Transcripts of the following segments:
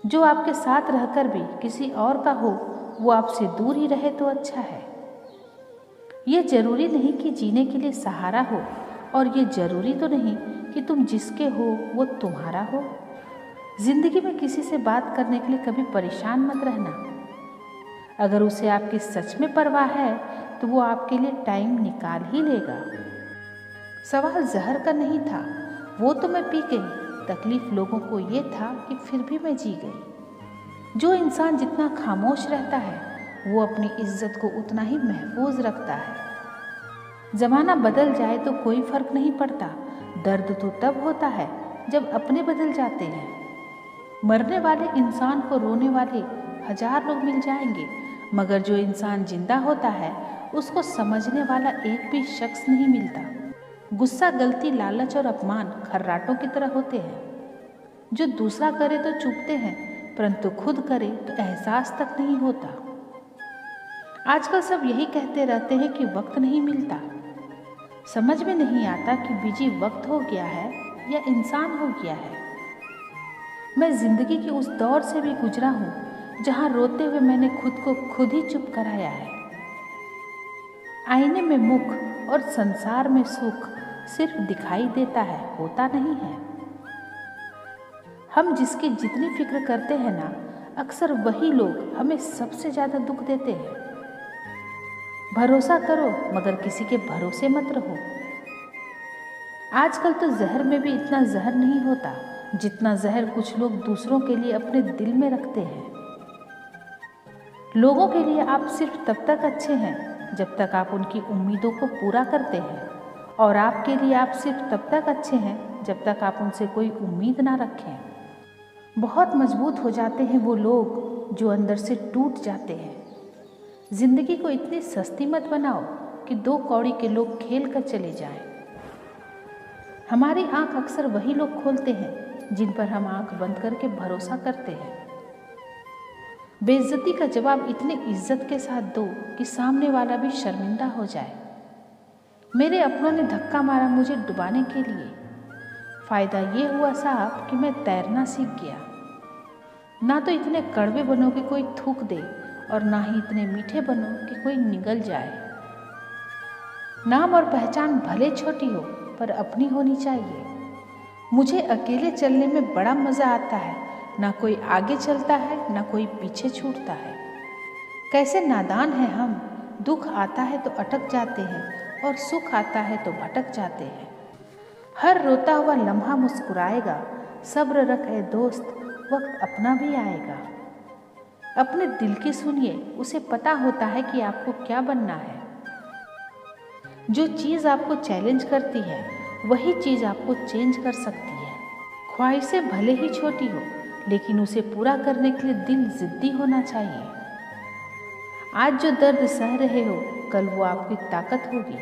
जो आपके साथ रहकर भी किसी और का हो, वो आपसे दूर ही रहे तो अच्छा है। ये जरूरी नहीं कि जीने के लिए सहारा हो, और ये जरूरी तो नहीं कि तुम जिसके हो वो तुम्हारा हो। जिंदगी में किसी से बात करने के लिए कभी परेशान मत रहना। अगर उसे आपकी सच में परवाह है तो वो आपके लिए टाइम निकाल ही लेगा। सवाल जहर का नहीं था, वो तो मैं पी गई। तकलीफ लोगों को ये था कि फिर भी मैं जी गई। जो इंसान जितना खामोश रहता है वो अपनी इज्जत को उतना ही महफूज रखता है। जमाना बदल जाए तो कोई फर्क नहीं पड़ता। दर्द तो तब होता है जब अपने बदल जाते हैं। मरने वाले इंसान को रोने वाले 1000 लोग मिल जाएंगे, मगर जो इंसान जिंदा होता है उसको समझने वाला एक भी शख्स नहीं मिलता। गुस्सा, गलती, लालच और अपमान खर्राटों की तरह होते हैं जो दूसरा करे तो चुभते हैं, परंतु खुद करे तो एहसास तक नहीं होता। आजकल सब यही कहते रहते हैं कि वक्त नहीं मिलता। समझ में नहीं आता कि बिजी वक्त हो गया है या इंसान हो गया है। मैं जिंदगी के उस दौर से भी गुजरा हूँ जहाँ रोते हुए मैंने खुद को खुद ही चुप कराया है। आईने में मुख और संसार में सुख सिर्फ दिखाई देता है, होता नहीं है। हम जिसकी जितनी फिक्र करते हैं ना, अक्सर वही लोग हमें सबसे ज्यादा दुख देते हैं। भरोसा करो मगर किसी के भरोसे मत रहो। आजकल तो जहर में भी इतना जहर नहीं होता जितना जहर कुछ लोग दूसरों के लिए अपने दिल में रखते हैं। लोगों के लिए आप सिर्फ तब तक अच्छे हैं जब तक आप उनकी उम्मीदों को पूरा करते हैं, और आपके लिए आप सिर्फ तब तक अच्छे हैं जब तक आप उनसे कोई उम्मीद ना रखें। बहुत मजबूत हो जाते हैं वो लोग जो अंदर से टूट जाते हैं। जिंदगी को इतनी सस्ती मत बनाओ कि 2 कौड़ी के लोग खेल कर चले जाएं। हमारी आंख अक्सर वही लोग खोलते हैं जिन पर हम आंख बंद करके भरोसा करते हैं। बेइज्जती का जवाब इतनी इज्जत के साथ दो कि सामने वाला भी शर्मिंदा हो जाए। मेरे अपनों ने धक्का मारा मुझे डुबाने के लिए। फायदा ये हुआ साहब कि मैं तैरना सीख गया। ना तो इतने कड़वे बनो कि कोई थूक दे, और ना ही इतने मीठे बनो कि कोई निगल जाए। नाम और पहचान भले छोटी हो पर अपनी होनी चाहिए। मुझे अकेले चलने में बड़ा मज़ा आता है। ना कोई आगे चलता है ना कोई पीछे छूटता है। कैसे नादान हैं हम। दुख आता है तो अटक जाते हैं और सुख आता है तो भटक जाते हैं। हर रोता हुआ लम्हा मुस्कुराएगा। सब्र रख ए दोस्त, वक्त अपना भी आएगा। अपने दिल की सुनिए, उसे पता होता है कि आपको क्या बनना है। जो चीज़ आपको चैलेंज करती है वही चीज़ आपको चेंज कर सकती है। ख्वाहिशें भले ही छोटी हो लेकिन उसे पूरा करने के लिए दिल जिद्दी होना चाहिए। आज जो दर्द सह रहे हो कल वो आपकी ताकत होगी।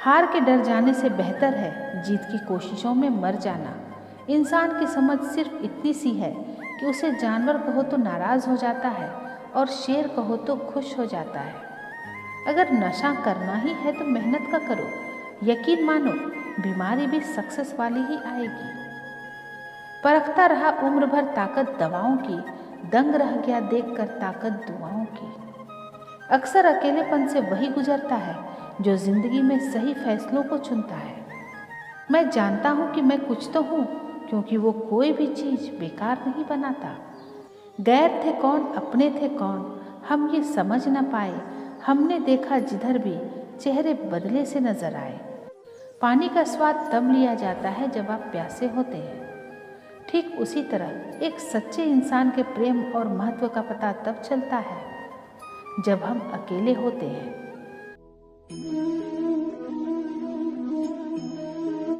हार के डर जाने से बेहतर है जीत की कोशिशों में मर जाना। इंसान की समझ सिर्फ इतनी सी है कि उसे जानवर कहो तो नाराज़ हो जाता है और शेर कहो तो खुश हो जाता है। अगर नशा करना ही है तो मेहनत का करो। यकीन मानो बीमारी भी सक्सेस वाली ही आएगी। परखता रहा उम्र भर ताकत दवाओं की, दंग रह गया देखकर ताकत दुआओं की। अक्सर अकेलेपन से वही गुजरता है जो जिंदगी में सही फैसलों को चुनता है। मैं जानता हूँ कि मैं कुछ तो हूँ, क्योंकि वो कोई भी चीज़ बेकार नहीं बनाता। गैर थे कौन अपने थे कौन हम ये समझ न पाए। हमने देखा जिधर भी चेहरे बदले से नजर आए। पानी का स्वाद तब लिया जाता है जब आप प्यासे होते हैं। ठीक उसी तरह एक सच्चे इंसान के प्रेम और महत्व का पता तब चलता है जब हम अकेले होते हैं।